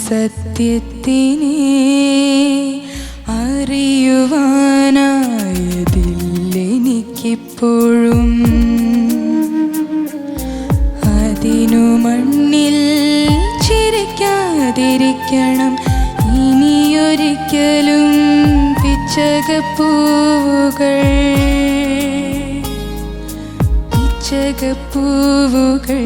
സത്യത്തിനെ അറിയുവാനായതില്ലെനിക്കിപ്പോഴും. അതിനു മണ്ണിൽ ചിരിക്കാതിരിക്കണം ഇനിയൊരിക്കലും പിച്ചകപ്പൂവുകൾ, പിച്ചകപ്പൂവുകൾ.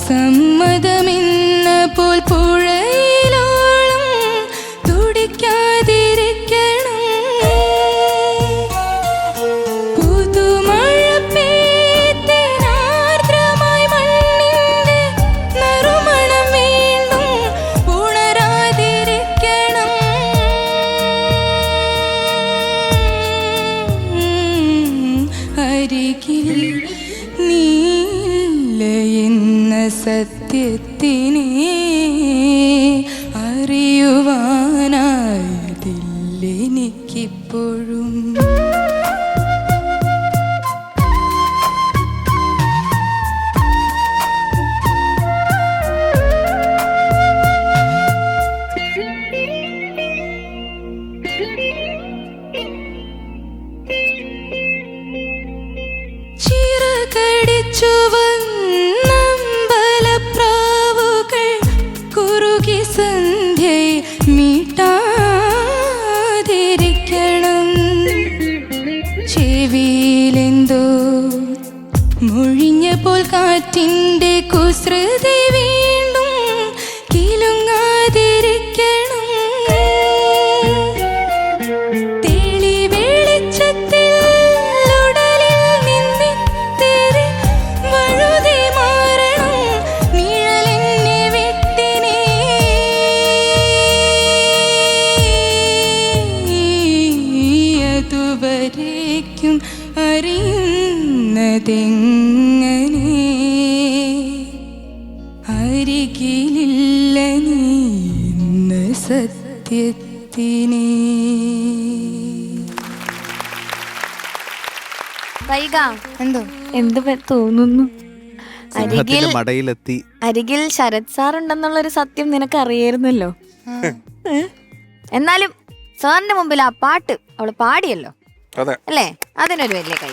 സമ്മതമെന്ന പോൽ പുഴയിലോളം തുടിക്കാതിരിക്കണം. പുതുമഴ പെയ്തിനാർദ്രമായി മണ്ണിന്റെ നറുമണം വീണ്ടും ഉണരാതിരിക്കണം. അരികിൽ എന്ന സത്യത്തിനെ അറിയുവാനായതില്ലെനിക്കിപ്പോഴും. ചിറകടിച്ചു സന്ധ്യയെ മീട്ടാതിരിക്കണം. ചെവിയിലെന്തോ മൊഴിഞ്ഞ പോൽ കാറ്റിൻ്റെ കുസൃതി വീണ്ടും കിലുങ്ങാതിരിക്കണം. തെളി വെളിച്ചത്തിൽ ഉടലിൽ നിന്നിത്തിരി വഴുതി മാറണം. നിഴലെന്നെ വിട്ടിനെ അതുവരേക്കും അറിയുന്നതെങ്ങനെ? അരികിലില്ല നീ ഇന്ന് സത്യത്തിനെ. എന്തോ എന്ത് തോന്നുന്നു? അരികിൽ ശരത് സാർ ഉണ്ടെന്നുള്ളൊരു സത്യം നിനക്ക് അറിയായിരുന്നല്ലോ. എന്നാലും സാറിന്റെ മുമ്പിൽ ആ പാട്ട് അവള് പാടിയല്ലോ അല്ലേ? അതിനൊരു വലിയ കൈ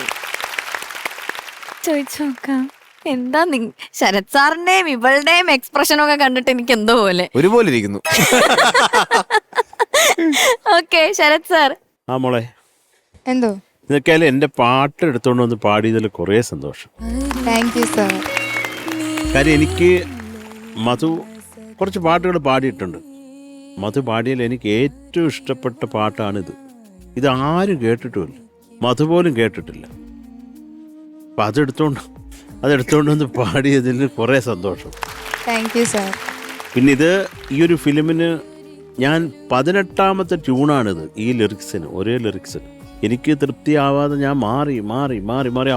ചോദിച്ചു നോക്കാം. എന്താ ശരത് സാറിന്റെയും ഇവളുടെയും എക്സ്പ്രഷനും ഒക്കെ കണ്ടിട്ട് എനിക്ക് എന്തോ പോലെ ഒരുപോലെ ഇരിക്കുന്നു. Okay Sharath sir. ആ മോളെ എന്തോ ഇതൊക്കെ എന്റെ പാട്ട് എടുത്തോണ്ട് വന്ന് പാടിയതിൽ കുറേ സന്തോഷം. Thank you sir. കാര്യം എനിക്ക് മധു കുറച്ച് പാട്ടുകൾ പാടിയിട്ടുണ്ട്. മധു പാടിയതിൽ എനിക്ക് ഏറ്റവും ഇഷ്ടപ്പെട്ട പാട്ടാണിത്. ഇത് ആരും കേട്ടിട്ടുമില്ല, മധു പോലും കേട്ടിട്ടില്ല. അപ്പം അതെടുത്തോണ്ട് വന്ന് പാടിയതിൽ കുറേ സന്തോഷം. Thank you sir. പിന്നെ ഇത് ഈ ഒരു ഫിലിമിന് ഞാൻ 18ാമത്തെ ട്യൂണാണിത്. ഈ ലിറിക്സിന്, ഒരേ ലിറിക്സിന് എനിക്ക് തൃപ്തിയാവാതെ ഞാൻ മാറി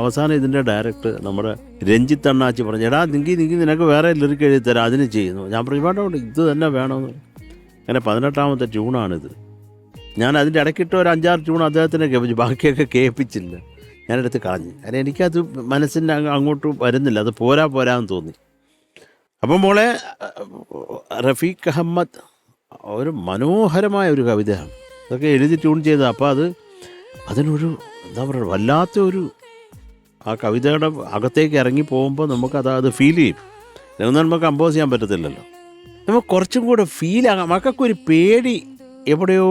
അവസാനം ഇതിൻ്റെ ഡയറക്ടർ നമ്മുടെ രഞ്ജിത്ത് അണ്ണാച്ചി പറഞ്ഞു, എടാ നിനക്ക് വേറെ ലിറിക്ക് എഴുതി തരാം, അതിന് ചെയ്യുന്നു. ഞാൻ പറഞ്ഞു വേണ്ട, ഇത് തന്നെ വേണമെന്ന്. അങ്ങനെ 18ാമത്തെ ട്യൂണാണിത്. ഞാൻ അതിൻ്റെ ഇടയ്ക്കിട്ട് ഒരു 5-6 ട്യൂൺ അദ്ദേഹത്തിനെ കേൾപ്പിച്ചു, ബാക്കിയൊക്കെ കേൾപ്പിച്ചില്ല. ഞാനെടുത്ത് കളഞ്ഞു. കാരണം എനിക്കത് മനസ്സിൻ്റെ അങ്ങോട്ട് വരുന്നില്ല, അത് പോരാന്ന് തോന്നി. അപ്പം മോളെ റഫീഖ് അഹമ്മദ് ഒരു മനോഹരമായ ഒരു കവിതയാണ്, അതൊക്കെ എഴുതി ട്യൂൺ ചെയ്തത്. അപ്പോൾ അതിനൊരു എന്താ പറയുക, വല്ലാത്തൊരു ആ കവിതയുടെ അകത്തേക്ക് ഇറങ്ങി പോകുമ്പോൾ നമുക്കത് ഫീൽ ചെയ്യും. ഇതൊന്നും നമുക്ക് കമ്പോസ് ചെയ്യാൻ പറ്റത്തില്ലല്ലോ. നമുക്ക് കുറച്ചും കൂടെ ഫീലാകാം. മക്കൾക്കൊരു പേടി എവിടെയോ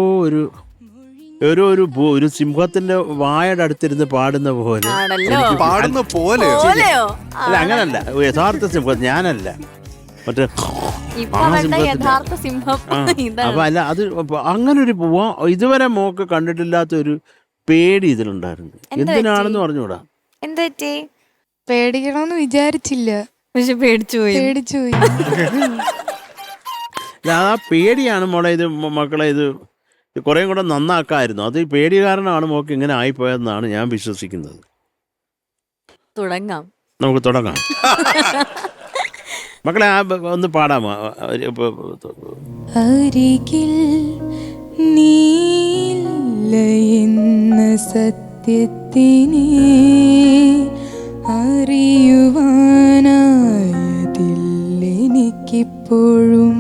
ഒരു സിംഹത്തിന്റെ വായുടെ അടുത്തിരുന്ന് പാടുന്ന പോലെ. അല്ല അങ്ങനല്ല, യഥാർത്ഥ സിംഹം ഞാനല്ല, മറ്റേ അപ്പൊ അല്ല, അത് അങ്ങനൊരു ഇതുവരെ മോക്ക് കണ്ടിട്ടില്ലാത്തൊരു പേടി ഇതിലുണ്ടായിരുന്നു. എന്തിനാണെന്ന് പറഞ്ഞൂടാ. പേടിക്കണമെന്ന് വിചാരിച്ചില്ല. പക്ഷെ പേടിച്ചു പോയി. പേടിച്ചുപോയി. ആ പേടിയാണ് മോളെ ഇത് മക്കളെ ഇത് കുറേ കൂടെ നന്നാക്കായിരുന്നു. അത് ഈ പേടി കാരണമാണ് മോക്ക് ഇങ്ങനെ ആയിപ്പോയതെന്നാണ് ഞാൻ വിശ്വസിക്കുന്നത്. തുടങ്ങാം, നമുക്ക് തുടങ്ങാം. മക്കളെ ഒന്ന് പാടാമോ? അരികിൽ നീല്ല എന്ന സത്യത്തിനെ അറിയുവാനായതില്ലെനിക്കിപ്പോഴും.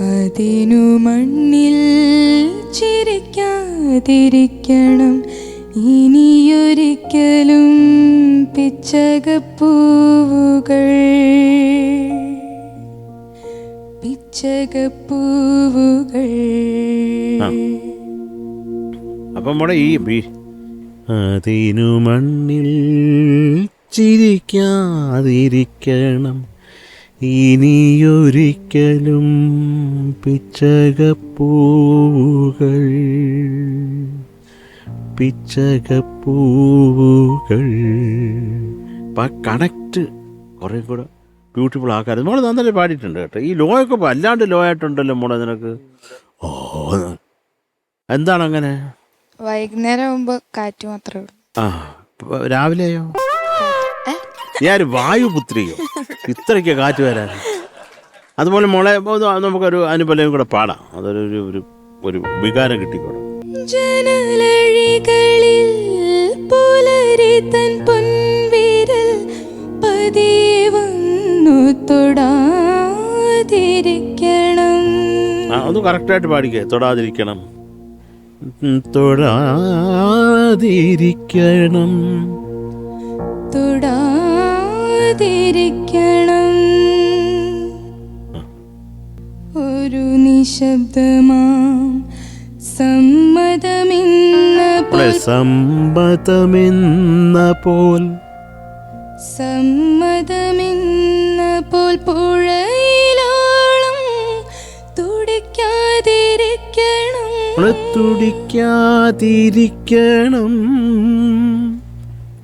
അതിനു മണ്ണിൽ ചിരിക്കാതിരിക്കണം ഇനിയൊരിക്കലും പിച്ചകപ്പൂവുകൾ പിച്ചകപ്പൂവുകൾ. അപ്പം മോളെ ഈ അതിനു മണ്ണിൽ ചിരിക്കാതിരിക്കണം ഇനിയൊരിക്കലും പിച്ചകപ്പൂവുകൾ പിച്ചകപ്പൂവുകൾ. കണക്റ്റ് കുറേ കൂടെ ബ്യൂട്ടിഫുൾ ആക്കാറ് മോളെ നന്നായി പാടിയിട്ടുണ്ട് കേട്ടോ. ഈ ലോ ഒക്കെ വല്ലാണ്ട് ലോ ആയിട്ടുണ്ടല്ലോ മോളെ നിനക്ക്. ഓ, എന്താണ് അങ്ങനെ? വൈകുന്നേരം ആകുമ്പോ കാറ്റ് മാത്രമേ ഉള്ളൂ. ആ, രാവിലെയോ? ഞാൻ വായുപുത്രിയോ? ഇത്രയ്ക്ക് കാറ്റ് വരാൻ. അതുപോലെ മോളെ നമുക്കൊരു അനുപലയും കൂടെ പാടാം. അതൊരു ഒരു ഒരു വികാരം കിട്ടിക്കോളും. ജനലഴികളിൽ പുലരി തൻ പൊൻവിരൽ പതിയെ വന്നു തൊടാതിരിക്കണം. ഒന്ന് കറക്റ്റായിട്ട് പാടിക്കേ. തൊടാതിരിക്കണം, തൊടാതിരിക്കണം, തൊടാതിരിക്കണം. ഒരു നിശബ്ദമാം സമ്മതമെന്ന പോൽ സമ്മതമെന്ന പോൽ പുഴയിലോളം തുടിക്കാതിരിക്കണം. തുടിക്കാതിരിക്കണം,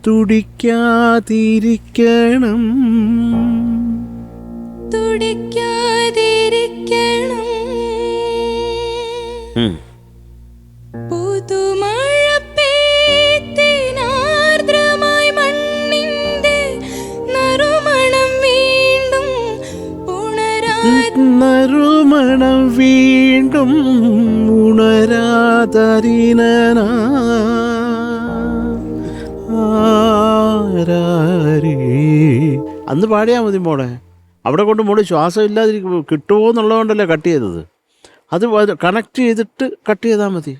തുടിക്കാതിരിക്കണം, തുടിക്കാതിരിക്കണം. പുതുമഴ പെയ്തിനാർദ്രമായി മണ്ണിന്റെ നറുമണം വീണ്ടും നറുമണം വീണ്ടും ഉണരാതറിനനാ. അന്ന് പാടിയാൽ മതി മോളെ. അവിടെ കൊണ്ട് മോള് ശ്വാസം ഇല്ലാതിരിക്കും കിട്ടുമോ എന്നുള്ളതുകൊണ്ടല്ലേ കട്ട് ചെയ്തത്. അത് കണക്ട് ചെയ്തിട്ട് കട്ട് ചെയ്താൽ മതി.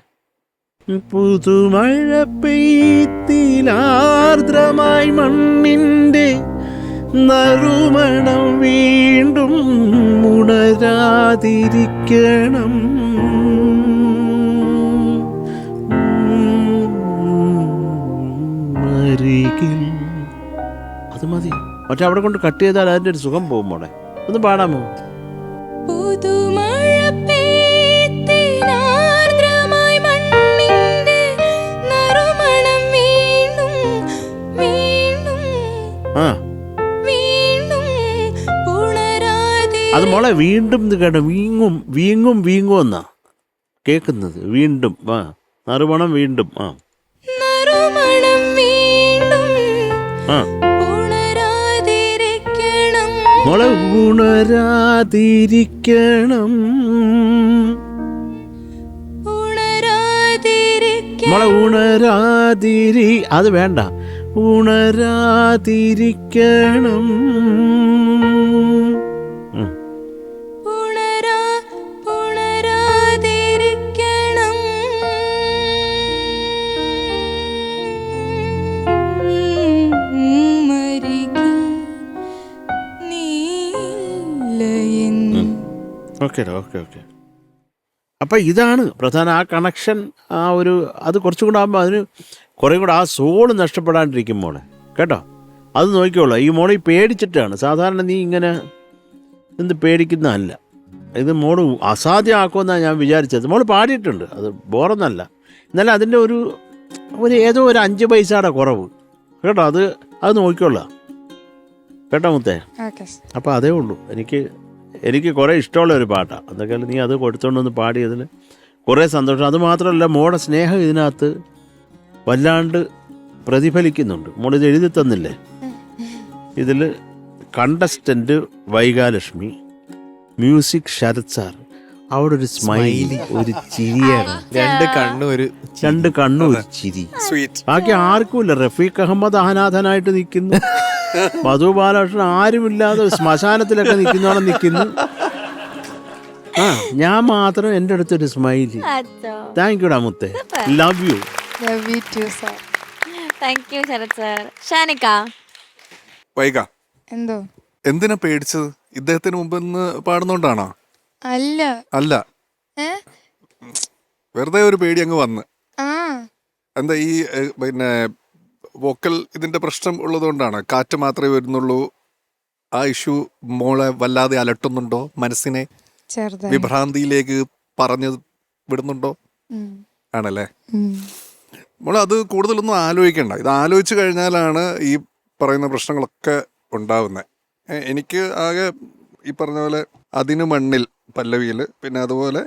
പുതുമഴ പെയ്ത്തിലാർദ്രമായി മണ്ണിൻ്റെ നറുമണം വീണ്ടും ഉണരാതിരിക്കണം. അത് മതി. പക്ഷെ അവിടെ കൊണ്ട് കട്ട് ചെയ്താൽ അതിൻ്റെ ഒരു സുഖം പോകും മോളെ. ഒന്ന് പാടാമോ? പുതുമഴ പെയ്തിനാർദ്രമായി മണ്ണിന്റെ നറുമണം വീണ്ടും വീണ്ടും വീണ്ടും ഉണരാതെ. അത് മോളെ വീണ്ടും കേട്ടോ. വീങ്ങും വീങ്ങും വീങ്ങും എന്നാ കേൾക്കുന്നത്. വീണ്ടും നറുമണം വീണ്ടും നറുമണം വീണ്ടും മോളെ ഉണരാതിരിക്കണം, മോളെ ഉണരാതിരി. അത് വേണ്ട. ഉണരാതിരിക്കണം, ഉണരാതിരിക്കണം. Okay okay okay. അപ്പം ഇതാണ് പ്രധാന ആ കണക്ഷൻ. ആ ഒരു അത് കുറച്ചും കൂടെ ആകുമ്പോൾ അതിന് കുറേ കൂടെ ആ സോള് നഷ്ടപ്പെടാണ്ടിരിക്കും മോളെ കേട്ടോ. അത് നോക്കിക്കോളൂ. ഈ മോളെ പേടിച്ചിട്ടാണ്. സാധാരണ നീ ഇങ്ങനെ എന്ത് പേടിക്കുന്നതല്ല. ഇത് മോള് അസാധ്യമാക്കുമെന്നാണ് ഞാൻ വിചാരിച്ചത്. മോള് പാടിയിട്ടുണ്ട്, അത് ബോറൊന്നല്ല. എന്നാലും അതിൻ്റെ ഒരു ഏതോ ഒരു 5 പൈസയുടെ കുറവ് കേട്ടോ. അത് നോക്കിക്കൊള്ളാം കേട്ടോ മുത്തേ. ഓക്കെ. അപ്പോൾ അതേ ഉള്ളൂ. എനിക്ക് കുറേ ഇഷ്ടമുള്ള ഒരു പാട്ടാണ്. അതൊക്കെ നീ അത് കൊടുത്തോണ്ടൊന്ന് പാടിയതിൽ കുറേ സന്തോഷം. അതുമാത്രമല്ല, മോളുടെ സ്നേഹം ഇതിനകത്ത് വല്ലാണ്ട് പ്രതിഫലിക്കുന്നുണ്ട്. മോളിത് എഴുതി തന്നില്ലേ? ഇതിൽ കണ്ടസ്റ്റൻ്റ് വൈകാലക്ഷ്മി, മ്യൂസിക് ശരത് സാർ, അവിടെ ഒരു സ്മൈലി, ഒരു ചിരിയാണ്, രണ്ട് കണ്ണും ഒരു ചിരി. ബാക്കി ആർക്കുമില്ല. റഫീഖ് അഹമ്മദ് അനാഥനായിട്ട് നിൽക്കുന്നു, മധു ബാലകൃഷ്ണൻ ആരുമില്ലാതെ ശ്മശാനത്തിലൊക്കെ നിൽക്കുന്നു. ഞാൻ മാത്രം എൻ്റെ അടുത്തൊരു സ്മൈലി. താങ്ക് യുടാ മുത്തേ, love you. Thank you Sharath sir. Shanikka വൈക, എന്തോ എന്തിനാ പേടിച്ചത്? ഇദ്ദേഹത്തിന് മുമ്പ് പാടുന്നോണ്ടാണോ? അല്ല, വെറുതെ ഒരു പേടി അങ്ങ് വന്ന്. എന്താ ഈ പിന്നെ വോക്കൽ ഇതിന്റെ പ്രശ്നം ഉള്ളതുകൊണ്ടാണ്? കാറ്റ് മാത്രമേ വരുന്നുള്ളൂ, ആ ഇഷ്യൂ മോളെ വല്ലാതെ അലട്ടുന്നുണ്ടോ? മനസ്സിനെ വിഭ്രാന്തിയിലേക്ക് പറഞ്ഞു വിടുന്നുണ്ടോ? ആണല്ലേ. മോളെ അത് കൂടുതലൊന്നും ആലോചിക്കണ്ട. ഇത് ആലോചിച്ച് കഴിഞ്ഞാലാണ് ഈ പറയുന്ന പ്രശ്നങ്ങളൊക്കെ ഉണ്ടാവുന്നത്. എനിക്ക് ആകെ ഈ പറഞ്ഞ പോലെ അതിനു മണ്ണിൽ പല്ലവിയിൽ, പിന്നെ അതുപോലെ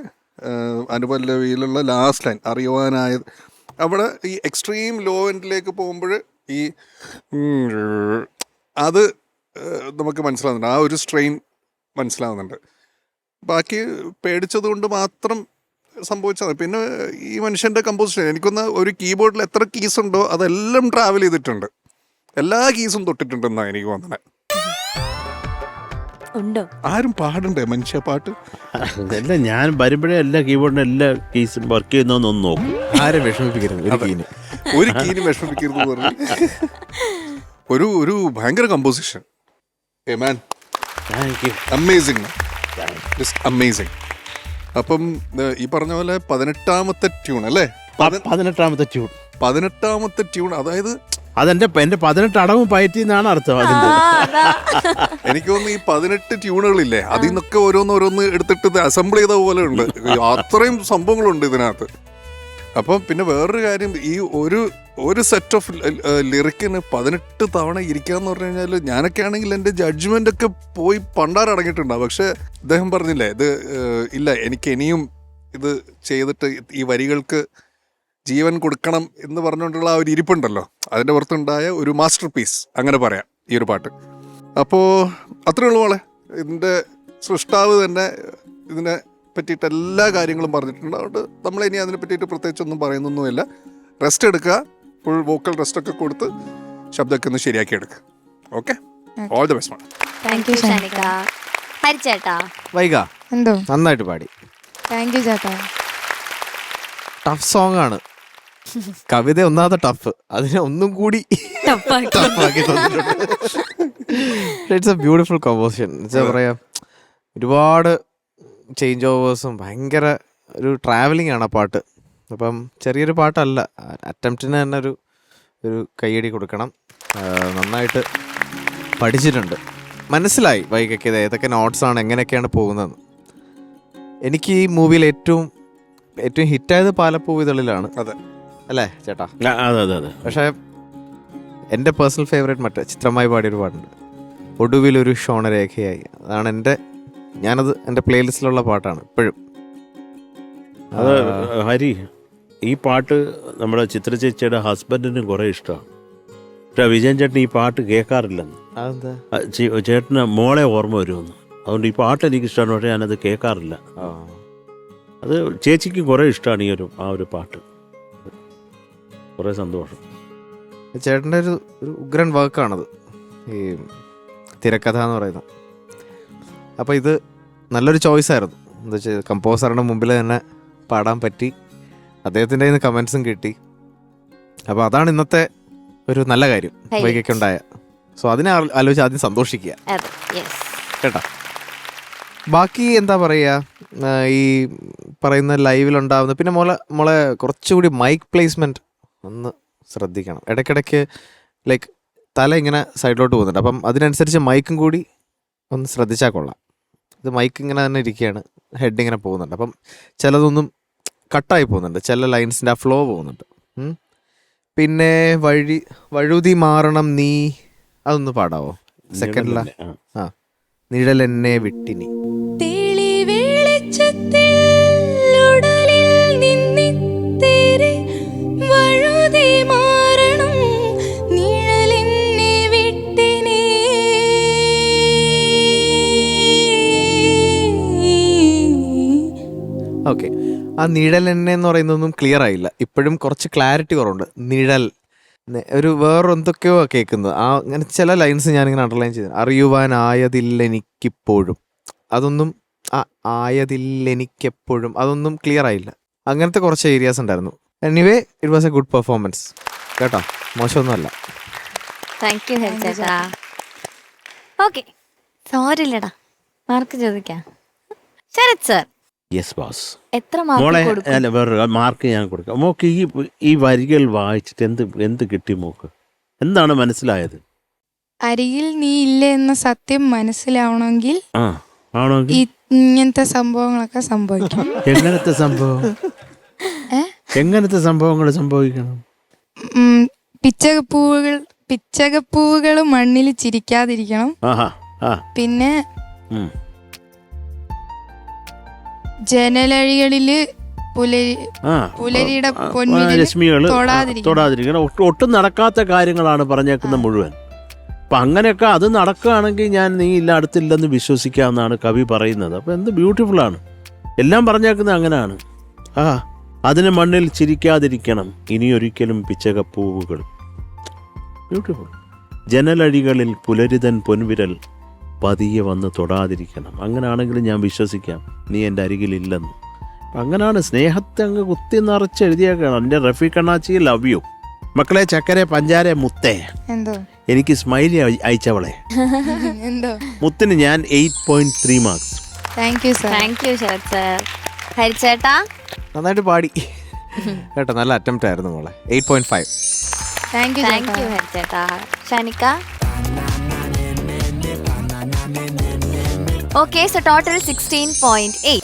അനുപല്ലവിയിലുള്ള ലാസ്റ്റ് ലൈൻ അറിയുവാനായത്, അവിടെ ഈ എക്സ്ട്രീം ലോ എൻഡിലേക്ക് പോകുമ്പോൾ ഈ അത് നമുക്ക് മനസ്സിലാവുന്നുണ്ട്, ആ ഒരു സ്ട്രെയിൻ മനസ്സിലാവുന്നുണ്ട്. ബാക്കി പേടിച്ചത് കൊണ്ട് മാത്രം സംഭവിച്ചത്. പിന്നെ ഈ മനുഷ്യൻ്റെ കമ്പോസിഷൻ, എനിക്കൊന്ന് ഒരു കീബോർഡിൽ എത്ര കീസ് ഉണ്ടോ അതെല്ലാം ട്രാവൽ ചെയ്തിട്ടുണ്ട്, എല്ലാ കീസും തൊട്ടിട്ടുണ്ടെന്നാണ് എനിക്ക് തോന്നുന്നത്. ആരും പാടണ്ടേ മനുഷ്യ പാട്ട്? അല്ല, ഞാൻ വരുമ്പോഴേ എല്ലാ കീബോർഡിനും എല്ലാ കീസും വർക്ക് ചെയ്യുന്നൊന്ന് നോക്കും. ആരെ വിഷമിപ്പിക്കരുത്, ഒരു കീനും വിഷമിക്കരുത് പറഞ്ഞു. ഒരു ഭയങ്കര കമ്പോസിഷൻ. Amazing, amazing. അപ്പം ഈ പറഞ്ഞ പോലെ 18ാമത്തെ ട്യൂൺ അല്ലേ? 18ാമത്തെ ട്യൂൺ, അതായത് അതെന്റെ 18 അടവും പയറ്റി എന്നാണ് അർത്ഥം അതിന്റെ. എനിക്ക് തോന്നുന്നു ഈ 18 ട്യൂണുകളില്ലേ, അതിൽ നിന്നൊക്കെ ഓരോന്ന് എടുത്തിട്ട് അസംബിൾ ചെയ്ത പോലെ ഉണ്ട്. അത്രയും സംഭവങ്ങളുണ്ട് ഇതിനകത്ത്. അപ്പം പിന്നെ വേറൊരു കാര്യം, ഈ ഒരു സെറ്റ് ഓഫ് ലിറിക്കിന് 18 തവണ ഇരിക്കാന്ന് പറഞ്ഞു കഴിഞ്ഞാൽ, ഞാനൊക്കെ ആണെങ്കിൽ എൻ്റെ ജഡ്ജ്മെന്റ് ഒക്കെ പോയി പണ്ടാറടങ്ങിയിട്ടുണ്ടാവും. പക്ഷെ അദ്ദേഹം പറഞ്ഞില്ലേ, ഇത് ഇല്ല, എനിക്ക് ഇനിയും ഇത് ചെയ്തിട്ട് ഈ വരികൾക്ക് ജീവൻ കൊടുക്കണം എന്ന് പറഞ്ഞുകൊണ്ടുള്ള ആ ഒരു ഇരിപ്പുണ്ടല്ലോ, അതിൻ്റെ പുറത്തുണ്ടായ ഒരു മാസ്റ്റർ പീസ്, അങ്ങനെ പറയാം ഈ ഒരു പാട്ട്. അപ്പോൾ അത്രയേ ഉള്ളൂ മോളെ. ഇതിൻ്റെ സൃഷ്ടാവ് തന്നെ ഇതിനെ പറ്റിയിട്ട് എല്ലാ കാര്യങ്ങളും പറഞ്ഞിട്ടുണ്ട്. അതുകൊണ്ട് നമ്മളിനി അതിനെ പറ്റിയിട്ട് പ്രത്യേകിച്ചൊന്നും പറയുന്നൊന്നുമില്ല. റെസ്റ്റ് എടുക്കുക, ഫുൾ വോക്കൽ റെസ്റ്റ് ഒക്കെ കൊടുത്ത് ശബ്ദമൊക്കെ ഒന്ന് ശരിയാക്കി എടുക്കുക. Okay, all the best. Thank you Shanikka. ഹരിച്ചേട്ടാ വൈക എന്തോ നന്നായിട്ട് പാടി. താങ്ക് യു ചേട്ടാ. ടഫ് സോങ് ആണ്. കവിത ഒന്നാമത്തെ ടഫ്, അതിനെ ഒന്നും കൂടി ടഫാക്കി തന്നിട്ടുണ്ട്. It's a beautiful composition. എന്താ പറയാ, ഒരുപാട് ചേഞ്ച് ഓവേഴ്സും ഭയങ്കര ഒരു ട്രാവലിംഗ് ആണ് ആ പാട്ട്. അപ്പം ചെറിയൊരു പാട്ടല്ല, അറ്റംപ്റ്റിന് തന്നെ ഒരു കയ്യടി കൊടുക്കണം. നന്നായിട്ട് പഠിച്ചിട്ടുണ്ട്, മനസ്സിലായി വൈകയ്ക്ക് ഇത് ഏതൊക്കെ നോട്ട്സാണ്, എങ്ങനെയൊക്കെയാണ് പോകുന്നതെന്ന്. എനിക്ക് ഈ മൂവിയിൽ ഏറ്റവും ഹിറ്റായത് പാലപ്പൂവിതളിലാണ്. അതെ അല്ലേ ചേട്ടാ? അതെ. പക്ഷേ എൻ്റെ പേഴ്സണൽ ഫേവറേറ്റ് മറ്റേ ചിത്രമായി പാടിയൊരു പാട്ടുണ്ട്, ഒടുവിലൊരു ക്ഷോണരേഖയായി. അതാണ് ഞാനത് എൻ്റെ പ്ലേലിസ്റ്റിലുള്ള പാട്ടാണ് ഇപ്പോഴും. അത് ഹരി, ഈ പാട്ട് നമ്മുടെ ചിത്ര ചേച്ചിയുടെ ഹസ്ബൻഡിനും കുറേ ഇഷ്ടമാണ്. പക്ഷേ വിജയൻ ചേട്ടൻ ഈ പാട്ട് കേൾക്കാറില്ലെന്ന്. അതെന്താ? ചേട്ടന് മോളെ ഓർമ്മ വരുമെന്ന്. അതുകൊണ്ട് ഈ പാട്ട് എനിക്ക് ഇഷ്ടമാണ്, പക്ഷേ ഞാനത് കേൾക്കാറില്ല. അത് ചേച്ചിക്ക് കുറേ ഇഷ്ടമാണ് ആ ഒരു പാട്ട്. കുറേ സന്തോഷം. ചേട്ടൻ്റെ ഒരു ഉഗ്രൻ വർക്കാണത്, ഈ തിരക്കഥ എന്ന് പറയുന്നത്. അപ്പോൾ ഇത് നല്ലൊരു ചോയ്സായിരുന്നു. എന്താ വെച്ചാൽ കമ്പോസറിൻ്റെ മുമ്പിൽ തന്നെ പാടാൻ പറ്റി, അദ്ദേഹത്തിൻ്റെ കയ്യിൽ നിന്ന് കമൻസും കിട്ടി. അപ്പോൾ അതാണ് ഇന്നത്തെ ഒരു നല്ല കാര്യം വൈകയ്ക്കുണ്ടായ. സോ അതിനെ ആലോചിച്ച് ആദ്യം സന്തോഷിക്കുക കേട്ടോ. ബാക്കി എന്താ പറയുക, ഈ പറയുന്ന ലൈവിലുണ്ടാവുന്ന, പിന്നെ മോളെ കുറച്ചുകൂടി മൈക്ക് പ്ലേസ്മെൻറ്റ് ഒന്ന് ശ്രദ്ധിക്കണം. ഇടയ്ക്കിടയ്ക്ക് ലൈക്ക് തല ഇങ്ങനെ സൈഡിലോട്ട് പോകുന്നുണ്ട്. അപ്പം അതിനനുസരിച്ച് മൈക്കും കൂടി ഒന്ന് ശ്രദ്ധിച്ചാൽ കൊള്ളാം. ഇത് മൈക്ക് ഇങ്ങനെ തന്നെ ഇരിക്കുകയാണ്, ഹെഡ് ഇങ്ങനെ പോകുന്നുണ്ട്. അപ്പം ചിലതൊന്നും കട്ടായി പോകുന്നുണ്ട്, ചില ലൈൻസിൻ്റെ ആ ഫ്ലോ പോകുന്നുണ്ട്. പിന്നെ വഴുതി മാറണം നീ അതൊന്ന് പാടാവോ? സെക്കൻഡില. ആ. ആ, നിഴലെന്നെ വിട്ടിനി. തെളി വെളിച്ചത്തിൽ ഉടലിൽ നിന്നിത്തേരെ വഴുതി മാറണം നിഴലെന്നെ വിട്ടിനി. ഓക്കെ, ആ നിഴലെന്നെ എന്ന് പറയുന്നതൊന്നും ക്ലിയർ ആയില്ല. ഇപ്പോഴും കുറച്ച് ക്ലാരിറ്റി കുറവുണ്ട്. നിഴൽ ഒരു വേറെ എന്തൊക്കെയോ കേൾക്കുന്നത്. ആ അങ്ങനെ ചില ലൈൻസ് ഞാനിങ്ങനെ അണ്ടർലൈൻ ചെയ്തു. അറിയുവാനായതില്ല എനിക്കിപ്പോഴും, അതൊന്നും ആയതില്ലെനിക്കെപ്പോഴും അതൊന്നും ക്ലിയർ ആയില്ല. അങ്ങനത്തെ കുറച്ച് ഏരിയാസ് ഉണ്ടായിരുന്നു. Anyway it was a good performance കേട്ടോ, മോശമൊന്നുമല്ല. താങ്ക് യു ഹരിച്ചേട്ടാ. ഓക്കെ, സോറില്ലടാ, മാർക്ക് ചോദിക്കാം. Sharath sir, yes boss. എത്ര മോളെ മാർക്ക് കൊടുക്കും? അല്ല, വേറൊരു മാർക്ക് ഞാൻ കൊടുക്കാം. മോക്ക് ഈ വരികൾ വായിച്ചിട്ട് എന്ത് കിട്ടി മോക്ക്? എന്താണ് മനസ്സിലായത്? അരികിൽ നീ ഇല്ല എന്ന സത്യം മനസ്സിലാവണമെങ്കിൽ ആ ആണെങ്കിൽ ഇങ്ങനത്തെ സംഭവങ്ങളൊക്കെ സംഭവിക്കും. എങ്ങനത്തെ സംഭവം? എങ്ങനത്തെ സംഭവങ്ങൾ സംഭവിക്കണം? പിച്ചകപ്പൂവുകൾ മണ്ണിൽ ചിരിക്കാതിരിക്കണം. ആഹാ, ആ, പിന്നെ ഉം. ജനലഴികളില് പുലരിയുടെ പൊന്നില് രശ്മികൾ തൊടാതിരിക്കണം. തൊടാതിരിക്കണം. ഒട്ടും നടക്കാത്ത കാര്യങ്ങളാണ് പറഞ്ഞേക്കുന്ന മുഴുവൻ. അപ്പം അങ്ങനെയൊക്കെ അത് നടക്കുകയാണെങ്കിൽ നീ ഇല്ല അടുത്തില്ലെന്ന് വിശ്വസിക്കാമെന്നാണ് കവി പറയുന്നത്. അപ്പം എന്ത് ബ്യൂട്ടിഫുള്ളാണ്. എല്ലാം പറഞ്ഞേക്കുന്നത് അങ്ങനെയാണ്. ആ, അതിന് മണ്ണിൽ ചിരിക്കാതിരിക്കണം ഇനിയൊരിക്കലും പിച്ചകപ്പൂവുകൾ. ബ്യൂട്ടിഫുൾ. ജനലഴികളിൽ പുലരിതൻ പൊൻവിരൽ പതിയെ വന്ന് തൊടാതിരിക്കണം. അങ്ങനെയാണെങ്കിലും ഞാൻ വിശ്വസിക്കാം നീ എൻ്റെ അരികിലില്ലെന്ന്. അങ്ങനെയാണ് സ്നേഹത്തെ അങ്ങ് കുത്തി നിറച്ച് എഴുതിയേക്കണം. എൻ്റെ റഫീഖ് അണ്ണാച്ചി ലവ് യു. മക്കളെ, ചക്കരെ പഞ്ചാര മുത്തേ, എന്തോ എനിക്ക് സ്മൈലി അയച്ചവളെ. എന്തോ മുത്തിന് ഞാൻ 8.3 marks. Thank you sir. Thank you Sharath sir. ഹരിച്ചേട്ടാ, നന്നായിട്ട് പാടി കേട്ടോ, നല്ല അറ്റംപ്റ്റ് ആയിരുന്നു മോളെ. 8.5. താങ്ക് യു താങ്ക് യു ഹരിച്ചേട്ടാ. Shanikka, okay, so total 16.8.